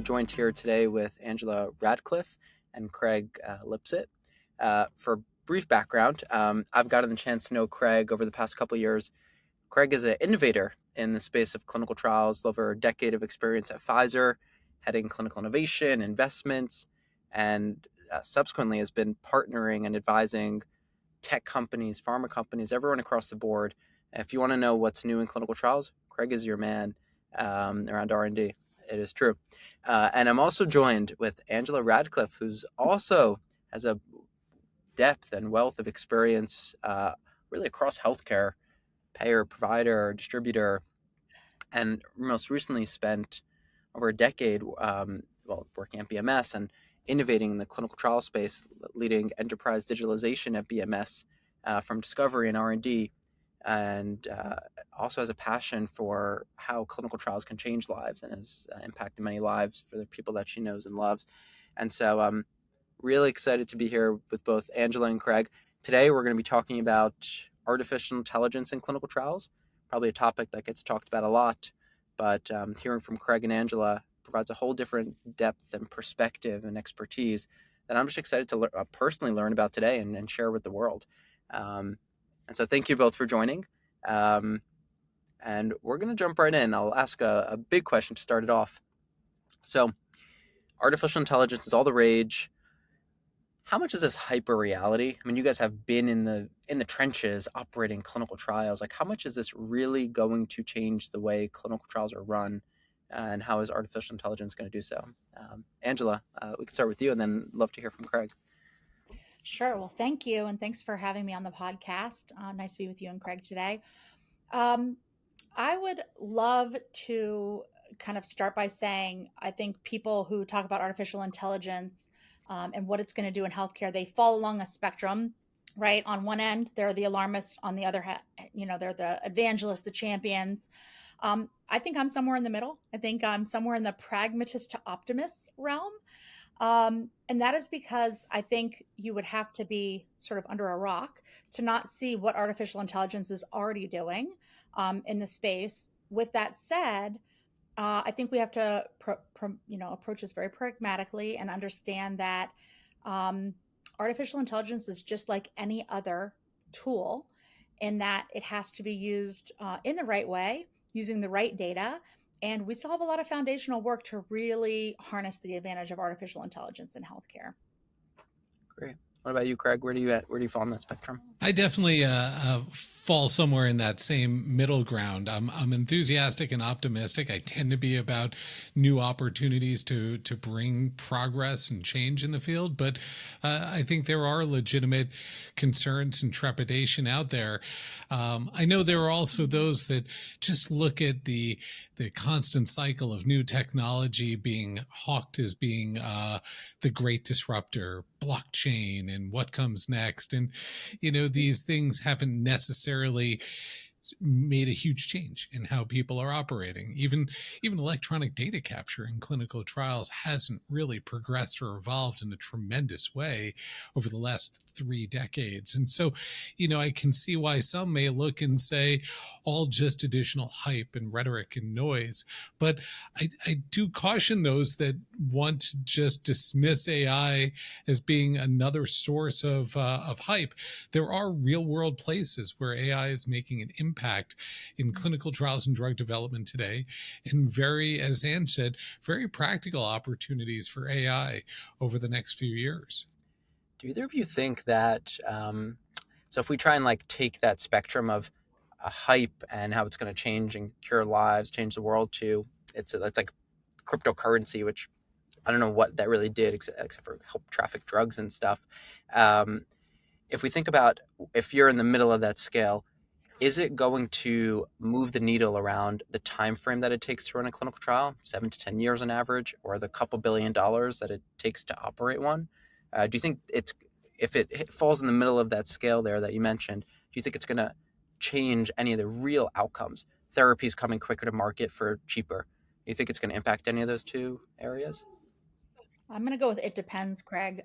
joined here today with Angela Radcliffe and Craig Lipset. For brief background, I've gotten the chance to know Craig over the past couple of years. Craig is an innovator in the space of clinical trials, over a decade of experience at Pfizer, heading clinical innovation, investments, and subsequently has been partnering and advising tech companies, pharma companies, everyone across the board. If you want to know what's new in clinical trials, Craig is your man around R&D. It is true. And I'm also joined with Angela Radcliffe, who's also has a depth and wealth of experience really across healthcare, payer, provider, distributor, and most recently spent over a decade working at BMS and innovating in the clinical trial space, leading enterprise digitalization at BMS from discovery and R&D, and also has a passion for how clinical trials can change lives and has impacted many lives for the people that she knows and loves. And so I'm really excited to be here with both Angela and Craig. Today, we're going to be talking about artificial intelligence in clinical trials, probably a topic that gets talked about a lot, but hearing from Craig and Angela provides a whole different depth and perspective and expertise that I'm just excited to personally learn about today and share with the world. And so thank you both for joining. And we're going to jump right in. I'll ask a big question to start it off. So artificial intelligence is all the rage. How much is this hyper reality? I mean, you guys have been in the trenches operating clinical trials. Like, how much is this really going to change the way clinical trials are run? And how is artificial intelligence going to do so? Angela, we can start with you and then love to hear from Craig. Sure. Well, thank you. And thanks for having me on the podcast. Nice to be with you and Craig today. I would love to kind of start by saying, I think people who talk about artificial intelligence and what it's going to do in healthcare, they fall along a spectrum, right? On one end, they're the alarmists. On the other hand, they're the evangelists, the champions. I think I'm somewhere in the middle. I think I'm somewhere in the pragmatist to optimist realm. And that is because I think you would have to be sort of under a rock to not see what artificial intelligence is already doing in the space. With that said, I think we have to approach this very pragmatically and understand that artificial intelligence is just like any other tool in that it has to be used in the right way, using the right data. And we still have a lot of foundational work to really harness the advantage of artificial intelligence in healthcare. Great. What about you, Craig? Where do you fall on that spectrum? I definitely fall somewhere in that same middle ground. I'm enthusiastic and optimistic. I tend to be about new opportunities to bring progress and change in the field, but I think there are legitimate concerns and trepidation out there. I know there are also those that just look at the constant cycle of new technology being hawked as being the great disruptor, blockchain, and what comes next. And, these things haven't necessarily made a huge change in how people are operating. Even electronic data capture in clinical trials hasn't really progressed or evolved in a tremendous way over the last 3 decades. And so, I can see why some may look and say all just additional hype and rhetoric and noise. But I do caution those that want to just dismiss AI as being another source of hype. There are real world places where AI is making an impact in clinical trials and drug development today, and as Anne said, very practical opportunities for AI over the next few years. Do either of you think that, so if we try and take that spectrum of a hype and how it's going to change and cure lives, change the world to, it's like cryptocurrency, which I don't know what that really did except for help traffic drugs and stuff. If we think about if you're in the middle of that scale, is it going to move the needle around the time frame that it takes to run a clinical trial, 7 to 10 years on average, or the couple $1 billion that it takes to operate one? Do you think if it falls in the middle of that scale there that you mentioned, do you think it's going to change any of the real outcomes? Therapies coming quicker to market for cheaper. Do you think it's going to impact any of those two areas? I'm going to go with it depends, Craig,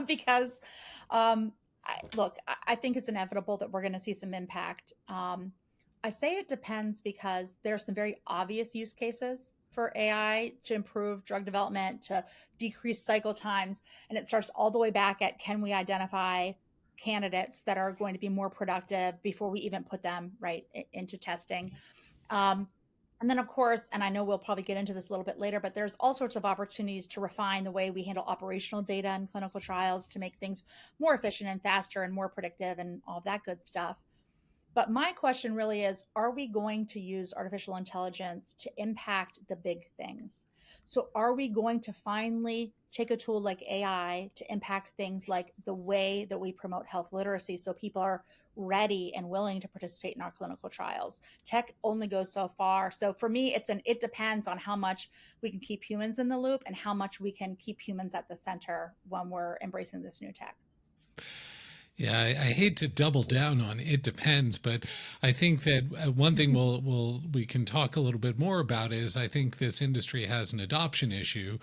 because I think it's inevitable that we're going to see some impact. I say it depends because there are some very obvious use cases for AI to improve drug development, to decrease cycle times. And it starts all the way back at, can we identify candidates that are going to be more productive before we even put them right into testing? And then, of course, and I know we'll probably get into this a little bit later, but there's all sorts of opportunities to refine the way we handle operational data in clinical trials to make things more efficient and faster and more predictive and all that good stuff. But my question really is, are we going to use artificial intelligence to impact the big things? So are we going to finally take a tool like AI to impact things like the way that we promote health literacy so people are ready and willing to participate in our clinical trials? Tech only goes so far. So for me, it depends on how much we can keep humans in the loop and how much we can keep humans at the center when we're embracing this new tech. Yeah, I hate to double down on it depends, but I think that one thing we can talk a little bit more about is I think this industry has an adoption issue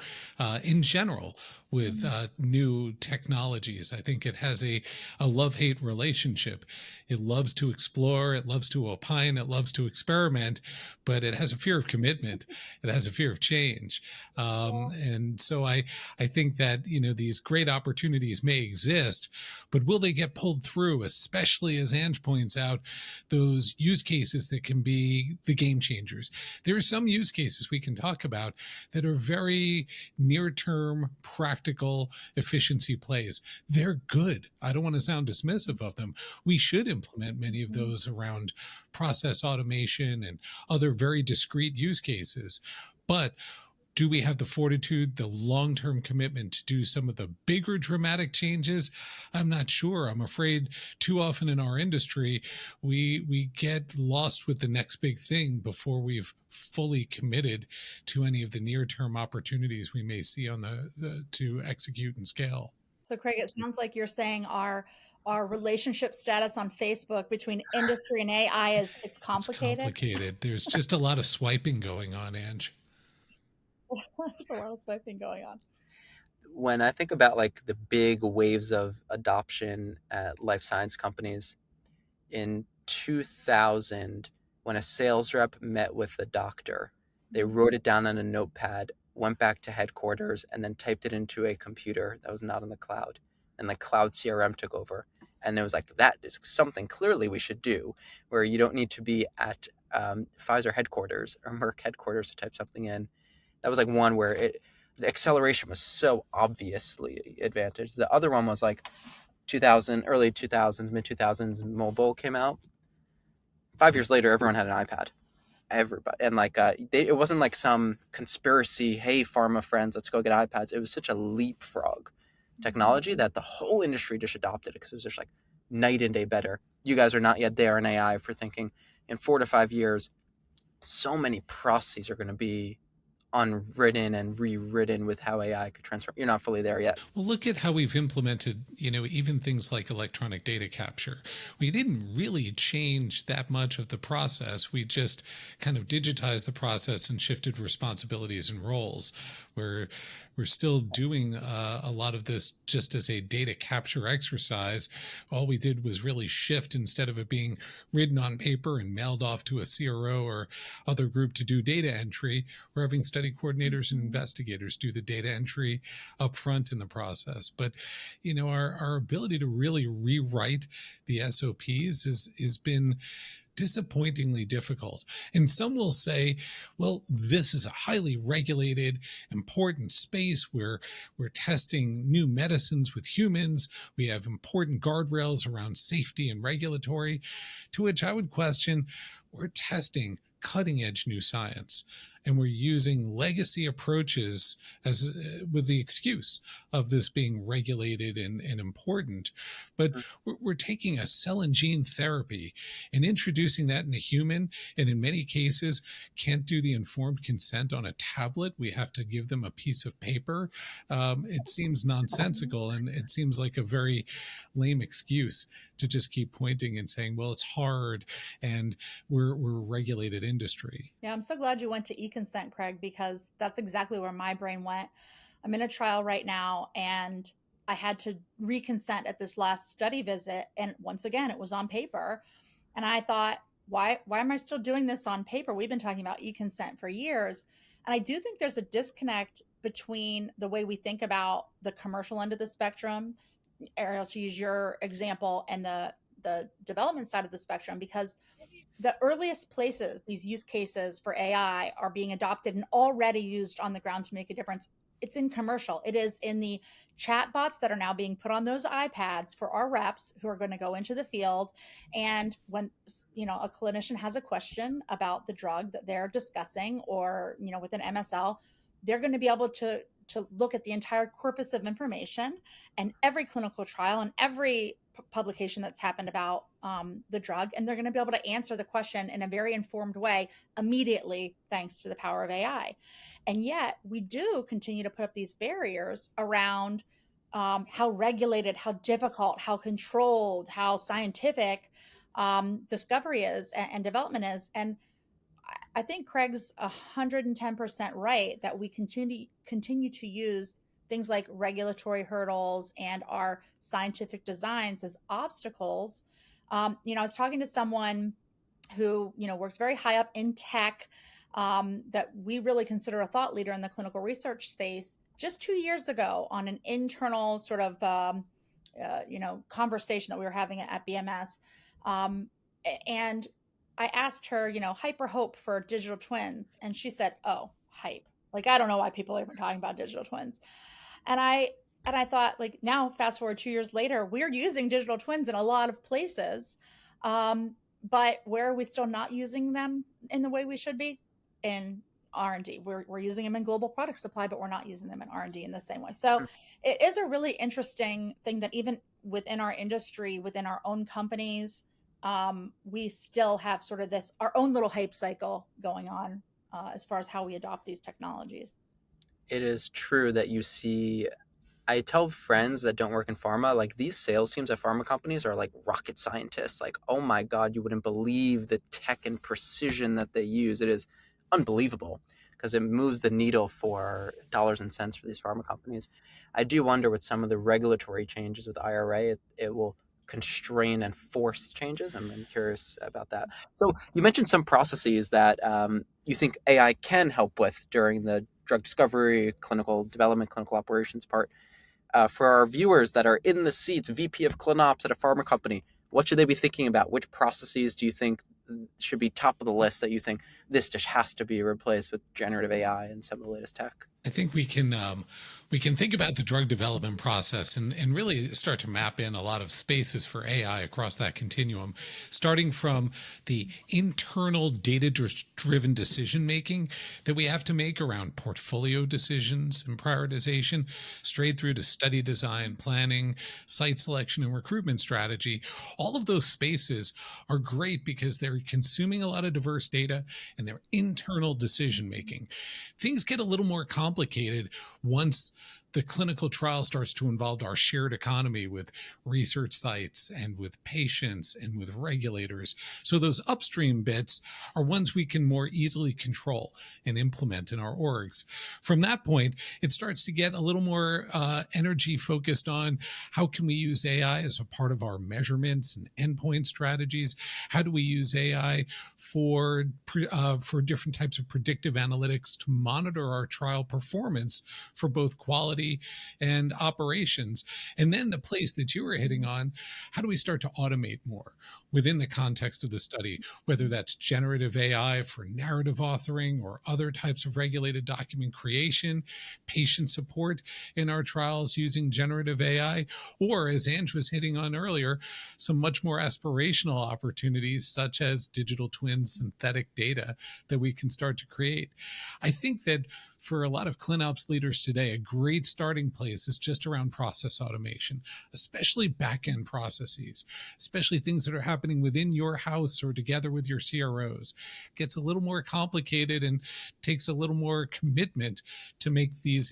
in general with new technologies. I think it has a love-hate relationship. It loves to explore, it loves to opine, it loves to experiment, but it has a fear of commitment. It has a fear of change. And so I think that, these great opportunities may exist, but will they get pulled through, especially as Ange points out, those use cases that can be the game changers? There are some use cases we can talk about that are very near-term, practical efficiency plays. They're good. I don't want to sound dismissive of them. We should implement many of those around process automation and other very discrete use cases. But do we have the fortitude, the long-term commitment to do some of the bigger dramatic changes? I'm not sure. I'm afraid too often in our industry, we get lost with the next big thing before we've fully committed to any of the near-term opportunities we may see on to execute and scale. So Craig, it sounds like you're saying our relationship status on Facebook between industry and AI it's complicated. It's complicated. There's just a lot of swiping going on, Ange. There's a lot of swiping going on. When I think about like the big waves of adoption at life science companies, in 2000, when a sales rep met with a doctor, they wrote it down on a notepad, went back to headquarters, and then typed it into a computer that was not in the cloud. And the cloud CRM took over. And it was like, that is something clearly we should do, where you don't need to be at Pfizer headquarters or Merck headquarters to type something in. That was like one where the acceleration was so obviously advantaged. The other one was like 2000, early 2000s, mid 2000s, mobile came out. 5 years later, everyone had an iPad. Everybody. And like, it wasn't like some conspiracy, hey, pharma friends, let's go get iPads. It was such a leapfrog technology that the whole industry just adopted it because it was just like night and day better. You guys are not yet there in AI for thinking in 4 to 5 years, so many processes are going to be unwritten and rewritten with how AI could transform. You're not fully there yet. Well, look at how we've implemented, even things like electronic data capture. We didn't really change that much of the process. We just kind of digitized the process and shifted responsibilities and roles. We're still doing a lot of this just as a data capture exercise. All we did was really shift, instead of it being written on paper and mailed off to a CRO or other group to do data entry, we're having study coordinators and investigators do the data entry up front in the process. But, our ability to really rewrite the SOPs has been disappointingly difficult. And some will say, well, this is a highly regulated, important space where we're testing new medicines with humans. We have important guardrails around safety and regulatory, to which I would question, we're testing cutting edge new science. And we're using legacy approaches as with the excuse of this being regulated and important. But we're taking a cell and gene therapy and introducing that in a human, and in many cases can't do the informed consent on a tablet. We have to give them a piece of paper. It seems nonsensical, and it seems like a very lame excuse to just keep pointing and saying, well, it's hard and we're a regulated industry. Yeah, I'm so glad you went to e-consent, Craig, because that's exactly where my brain went. I'm in a trial right now, and I had to reconsent at this last study visit. And once again, it was on paper. And I thought, why am I still doing this on paper? We've been talking about e-consent for years. And I do think there's a disconnect between the way we think about the commercial end of the spectrum, Ariel, to use your example, and the development side of the spectrum, because the earliest places these use cases for AI are being adopted and already used on the ground to make a difference, it's in commercial. It is in the chat bots that are now being put on those iPads for our reps who are going to go into the field. And when, a clinician has a question about the drug that they're discussing, or, with an MSL, they're going to be able to look at the entire corpus of information and every clinical trial and every publication that's happened about the drug, and they're going to be able to answer the question in a very informed way immediately, thanks to the power of AI. And yet we do continue to put up these barriers around how regulated, how difficult, how controlled, how scientific discovery is and development is. And I think Craig's 110% right that we continue to use things like regulatory hurdles and our scientific designs as obstacles. I was talking to someone who, works very high up in tech, that we really consider a thought leader in the clinical research space, just 2 years ago on an internal sort of, conversation that we were having at BMS. And I asked her, hyper hope for digital twins. And she said, oh, hype. Like, I don't know why people are even talking about digital twins. And I thought, like, now fast forward 2 years later, we're using digital twins in a lot of places. But where are we still not using them in the way we should be? In R&D. We're using them in global product supply, but we're not using them in R&D in the same way. So it is a really interesting thing that even within our industry, within our own companies, we still have sort of our own little hype cycle going on as far as how we adopt these technologies. It is true that you see, I tell friends that don't work in pharma, like, these sales teams at pharma companies are like rocket scientists. Like, oh my God, you wouldn't believe the tech and precision that they use. It is unbelievable because it moves the needle for dollars and cents for these pharma companies. I do wonder with some of the regulatory changes with IRA, it will constrain and force changes. I'm curious about that. So you mentioned some processes that you think AI can help with during the drug discovery, clinical development, clinical operations part. For our viewers that are in the seats, VP of ClinOps at a pharma company, what should they be thinking about? Which processes do you think should be top of the list that you think this just has to be replaced with generative AI and some of the latest tech? I think we can think about the drug development process and really start to map in a lot of spaces for AI across that continuum, starting from the internal data-driven decision making that we have to make around portfolio decisions and prioritization, straight through to study design, planning, site selection, and recruitment strategy. All of those spaces are great because they're consuming a lot of diverse data and their internal decision making. Things get a little more complicated once the clinical trial starts to involve our shared economy with research sites and with patients and with regulators. So those upstream bits are ones we can more easily control and implement in our orgs. From that point, it starts to get a little more energy focused on how can we use AI as a part of our measurements and endpoint strategies? How do we use AI for different types of predictive analytics to monitor our trial performance for both quality and operations? And then the place that you were hitting on, how do we start to automate more within the context of the study, whether that's generative AI for narrative authoring or other types of regulated document creation, patient support in our trials using generative AI, or, as Ange was hitting on earlier, some much more aspirational opportunities such as digital twins, synthetic data that we can start to create. I think that for a lot of ClinOps leaders today, a great starting place is just around process automation, especially back-end processes, especially things that are happening within your house or together with your CROs. It gets a little more complicated and takes a little more commitment to make these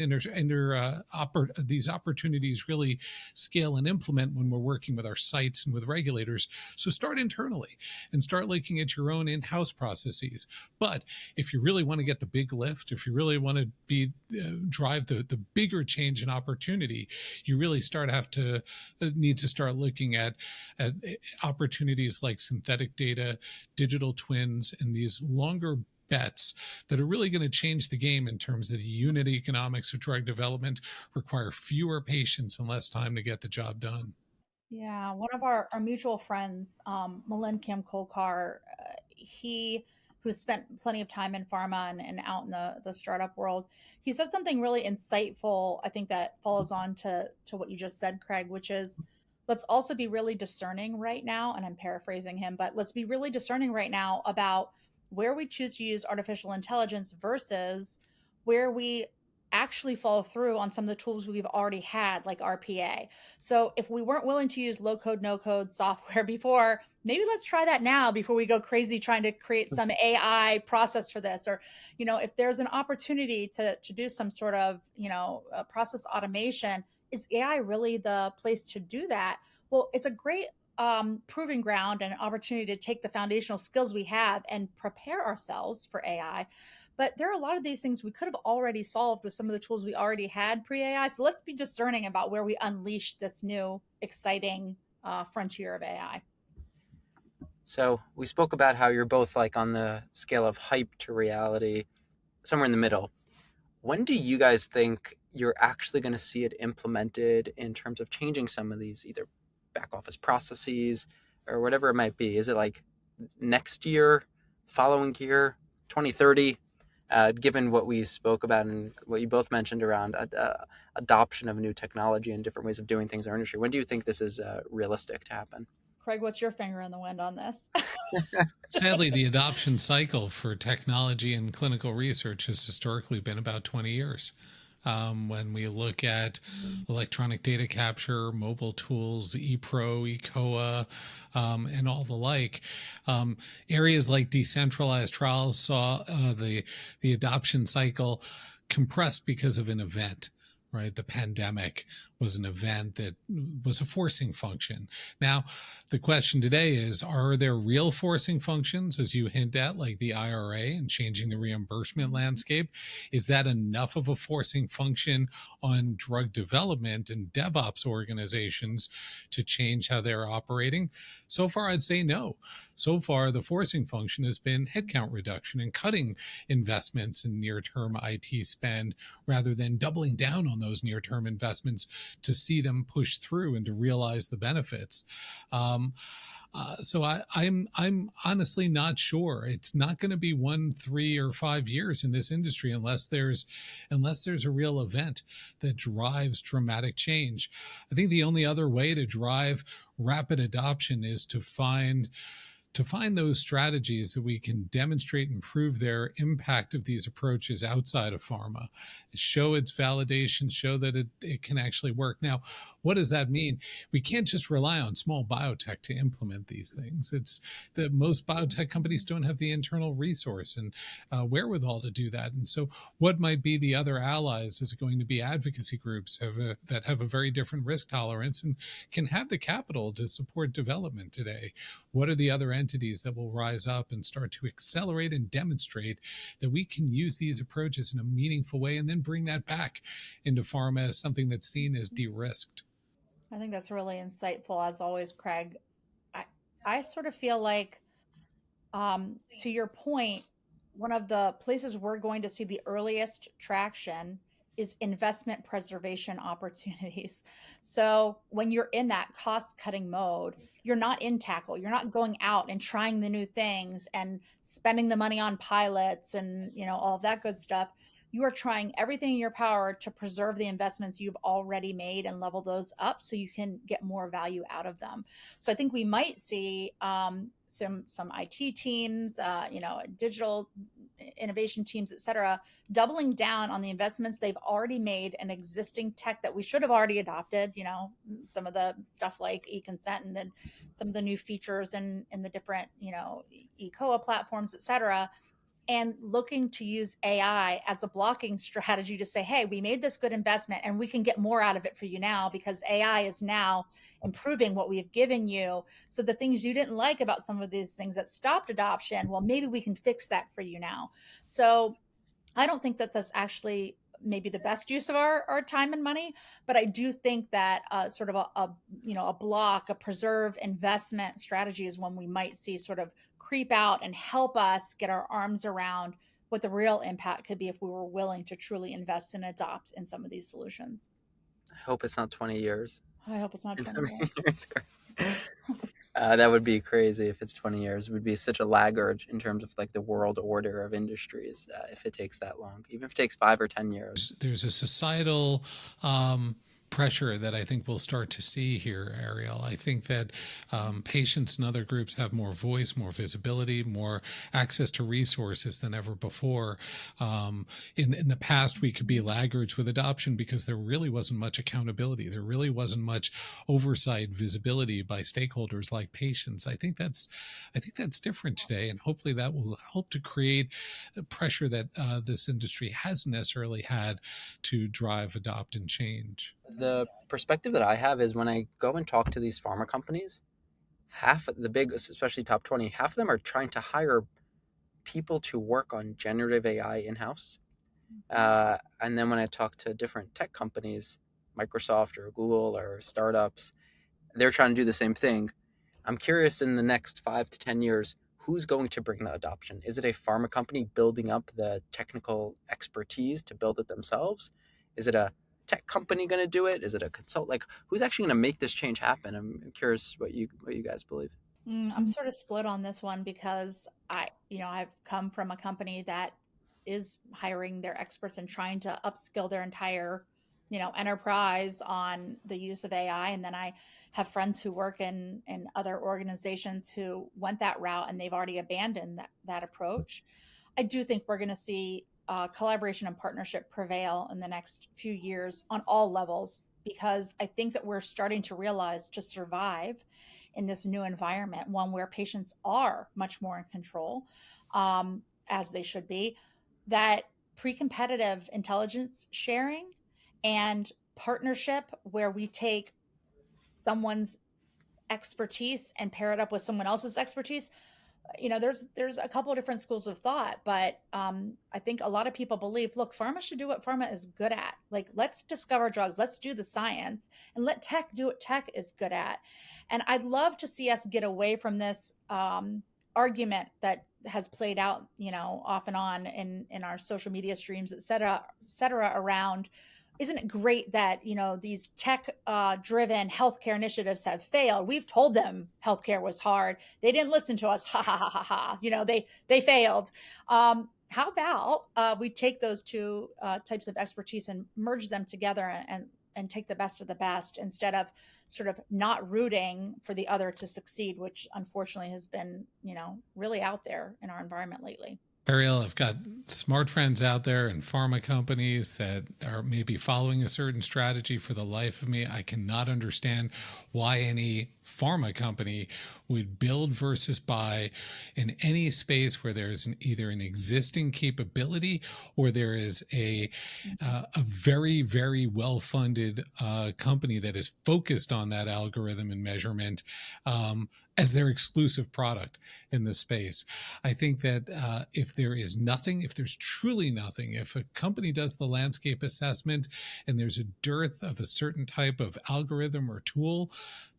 these opportunities really scale and implement when we're working with our sites and with regulators. So start internally and start looking at your own in-house processes. But if you really want to get the big lift, if you really want to drive the bigger change and opportunity, you really need to start looking at opportunities like synthetic data, digital twins, and these longer bets that are really going to change the game in terms of the unit economics of drug development, require fewer patients and less time to get the job done. Yeah, one of our mutual friends, Malin Kim Kolkar, he who's spent plenty of time in pharma and out in the startup world, he said something really insightful. I think that follows on to what you just said, Craig, which is let's also be really discerning right now. And I'm paraphrasing him, but let's be really discerning right now about where we choose to use artificial intelligence versus where we actually follow through on some of the tools we've already had, like RPA. So if we weren't willing to use low code, no code software before, maybe let's try that now before we go crazy trying to create some AI process for this. Or, if there's an opportunity to do some sort of, process automation, is AI really the place to do that? Well, it's a great proving ground and opportunity to take the foundational skills we have and prepare ourselves for AI. But there are a lot of these things we could have already solved with some of the tools we already had pre-AI. So let's be discerning about where we unleash this new exciting frontier of AI. So we spoke about how you're both like on the scale of hype to reality, somewhere in the middle. When do you guys think you're actually going to see it implemented in terms of changing some of these either back office processes or whatever it might be? Is it like next year, following year, 2030? Given what we spoke about and what you both mentioned around adoption of new technology and different ways of doing things in our industry, when do you think this is realistic to happen? Craig, what's your finger in the wind on this? Sadly, the adoption cycle for technology and clinical research has historically been about 20 years. When we look at electronic data capture, mobile tools, ePro, eCOA, and all the like, areas like decentralized trials saw the adoption cycle compressed because of an event. Right, the pandemic was an event that was a forcing function. Now, the question today is, are there real forcing functions, as you hint at, like the IRA and changing the reimbursement landscape? Is that enough of a forcing function on drug development and DevOps organizations to change how they're operating? So far, I'd say no. So far, the forcing function has been headcount reduction and cutting investments in near-term IT spend rather than doubling down on those near-term investments to see them push through and to realize the benefits. So I'm honestly not sure. It's not going to be 1, 3, or 5 years in this industry unless there's a real event that drives dramatic change. I think the only other way to drive rapid adoption is to find those strategies that we can demonstrate and prove their impact of these approaches outside of pharma, show its validation, show that it can actually work. Now, what does that mean? We can't just rely on small biotech to implement these things. It's that most biotech companies don't have the internal resource and wherewithal to do that. And so what might be the other allies? Is it going to be advocacy groups that have a very different risk tolerance and can have the capital to support development today? What are the other entities that will rise up and start to accelerate and demonstrate that we can use these approaches in a meaningful way and then bring that back into pharma as something that's seen as de-risked? I think that's really insightful, as always, Craig. I sort of feel like, to your point, one of the places we're going to see the earliest traction is investment preservation opportunities. So when you're in that cost cutting mode, you're not in tackle, you're not going out and trying the new things and spending the money on pilots and all of that good stuff. You are trying everything in your power to preserve the investments you've already made and level those up so you can get more value out of them. So I think we might see some IT teams, digital innovation teams, et cetera, doubling down on the investments they've already made and existing tech that we should have already adopted, some of the stuff like e-consent and then some of the new features in the different, eCOA platforms, et cetera, and looking to use AI as a blocking strategy to say, hey, we made this good investment and we can get more out of it for you now because AI is now improving what we've given you. So the things you didn't like about some of these things that stopped adoption, well, maybe we can fix that for you now. So I don't think that that's actually maybe the best use of our time and money, but I do think that sort of a block, a preserve investment strategy is when we might see sort of creep out and help us get our arms around what the real impact could be if we were willing to truly invest and adopt in some of these solutions. I hope it's not 20 years. I hope it's not 20 years. It's great. That would be crazy if it's 20 years. It would be such a laggard in terms of like the world order of industries if it takes that long, even if it takes 5 or 10 years. There's a societal pressure that I think we'll start to see here, Ariel. I think that patients and other groups have more voice, more visibility, more access to resources than ever before. In the past, we could be laggards with adoption because there really wasn't much accountability. There really wasn't much oversight, visibility by stakeholders like patients. I think that's different today, and hopefully that will help to create pressure that this industry hasn't necessarily had to drive, adopt, and change. The perspective that I have is when I go and talk to these pharma companies, half of the big, especially top 20, half of them are trying to hire people to work on generative AI in-house. And then when I talk to different tech companies, Microsoft or Google or startups, they're trying to do the same thing. I'm curious, in the next 5 to 10 years, who's going to bring the adoption? Is it a pharma company building up the technical expertise to build it themselves? Is it a tech company going to do it? Is it a consult? Like, who's actually going to make this change happen? I'm curious what you guys believe. I'm sort of split on this one because I've come from a company that is hiring their experts and trying to upskill their entire, enterprise on the use of AI. And then I have friends who work in other organizations who went that route and they've already abandoned that approach. I do think we're going to see collaboration and partnership prevail in the next few years on all levels, because I think that we're starting to realize to survive in this new environment, one where patients are much more in control, as they should be, that pre-competitive intelligence sharing and partnership where we take someone's expertise and pair it up with someone else's expertise. There's a couple of different schools of thought, but I think a lot of people believe, look, pharma should do what pharma is good at. Like, let's discover drugs, let's do the science, and let tech do what tech is good at. And I'd love to see us get away from this argument that has played out, off and on in our social media streams, et cetera, around, isn't it great that, these tech driven healthcare initiatives have failed? We've told them healthcare was hard. They didn't listen to us. Ha ha ha ha ha. They failed. How about we take those two types of expertise and merge them together and take the best of the best, instead of sort of not rooting for the other to succeed, which unfortunately has been, really out there in our environment lately. Ariel, I've got smart friends out there and pharma companies that are maybe following a certain strategy. For the life of me, I cannot understand why any pharma company would build versus buy in any space where there's either an existing capability or there is a very, very well-funded company that is focused on that algorithm and measurement as their exclusive product in the space. I think that if there's truly nothing, if a company does the landscape assessment and there's a dearth of a certain type of algorithm or tool,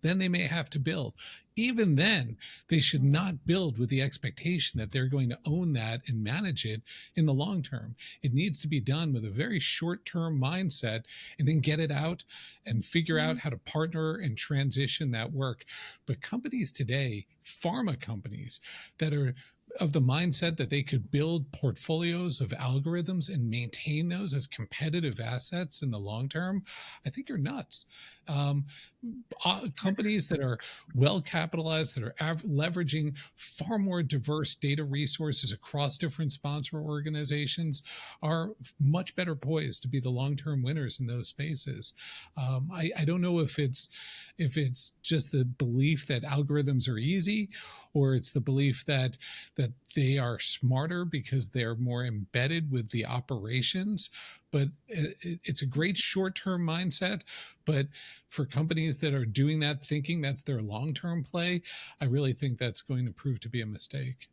then they may have to build. Even then, they should not build with the expectation that they're going to own that and manage it in the long term. It needs to be done with a very short-term mindset and then get it out and figure out how to partner and transition that work. But companies today, pharma companies that are of the mindset that they could build portfolios of algorithms and maintain those as competitive assets in the long term, I think you're nuts. Companies that are well capitalized, that are leveraging far more diverse data resources across different sponsor organizations, are much better poised to be the long-term winners in those spaces. I don't know if it's just the belief that algorithms are easy, or it's the belief that they are smarter because they're more embedded with the operations. But it's a great short-term mindset. But for companies that are doing that, thinking that's their long-term play, I really think that's going to prove to be a mistake.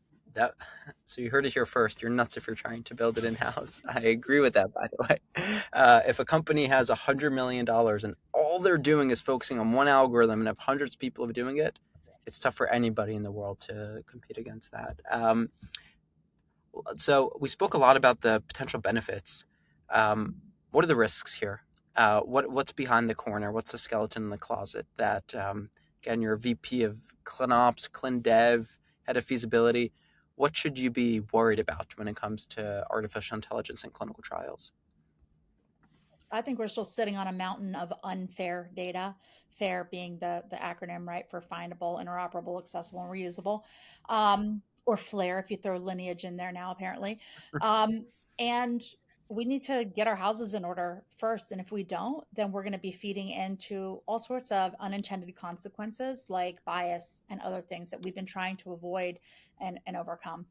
So you heard it here first. You're nuts if you're trying to build it in-house. I agree with that, by the way. If a company has $100 million and all they're doing is focusing on one algorithm and have hundreds of people doing it, it's tough for anybody in the world to compete against that. So we spoke a lot about the potential benefits. What are the risks here? What's behind the corner? What's the skeleton in the closet that, again, you're a VP of ClinOps, ClinDev, head of feasibility. What should you be worried about when it comes to artificial intelligence in clinical trials? I think we're still sitting on a mountain of unfair data. FAIR being the acronym, right, for findable, interoperable, accessible, and reusable, or FLAIR if you throw lineage in there now, apparently. And we need to get our houses in order first. And if we don't, then we're going to be feeding into all sorts of unintended consequences like bias and other things that we've been trying to avoid and overcome.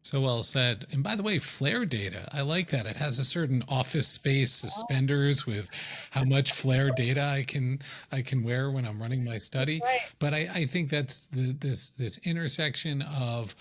So well said. And by the way, flare data, I like that. It has a certain office space suspenders with how much flare data I can wear when I'm running my study. Right. But I think that's this intersection of,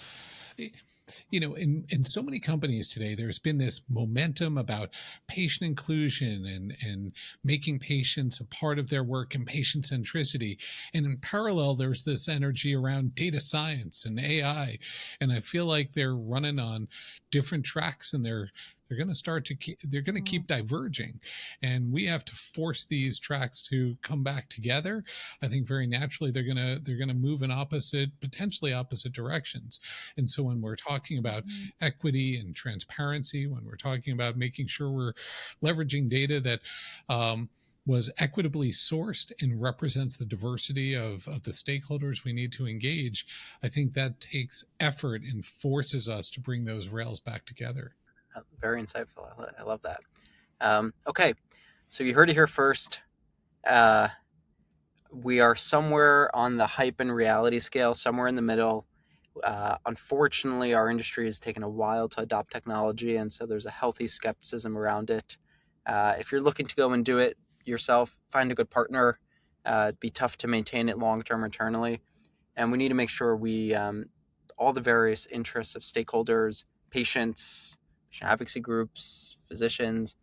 in so many companies today, there's been this momentum about patient inclusion and making patients a part of their work and patient centricity. And in parallel, there's this energy around data science and AI. And I feel like they're running on different tracks, and they're going to keep diverging, and we have to force these tracks to come back together. I think very naturally they're going to move in potentially opposite directions. And so when we're talking about equity and transparency, when we're talking about making sure we're leveraging data that was equitably sourced and represents the diversity of the stakeholders we need to engage, I think that takes effort and forces us to bring those rails back together. Very insightful. I love that. Okay, so you heard it here first. We are somewhere on the hype and reality scale, somewhere in the middle. Unfortunately, our industry has taken a while to adopt technology, and so there's a healthy skepticism around it. If you're looking to go and do it yourself, find a good partner. It'd be tough to maintain it long-term internally, and we need to make sure we all the various interests of stakeholders, patients, patient advocacy groups, physicians,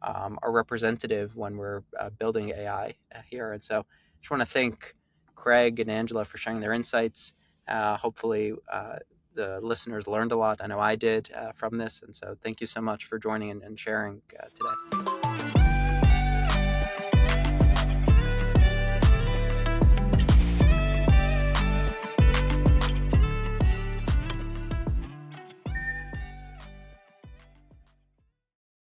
are representative when we're building AI here. And so I just want to thank Craig and Angela for sharing their insights. Hopefully the listeners learned a lot. I know I did from this. And so thank you so much for joining and sharing today.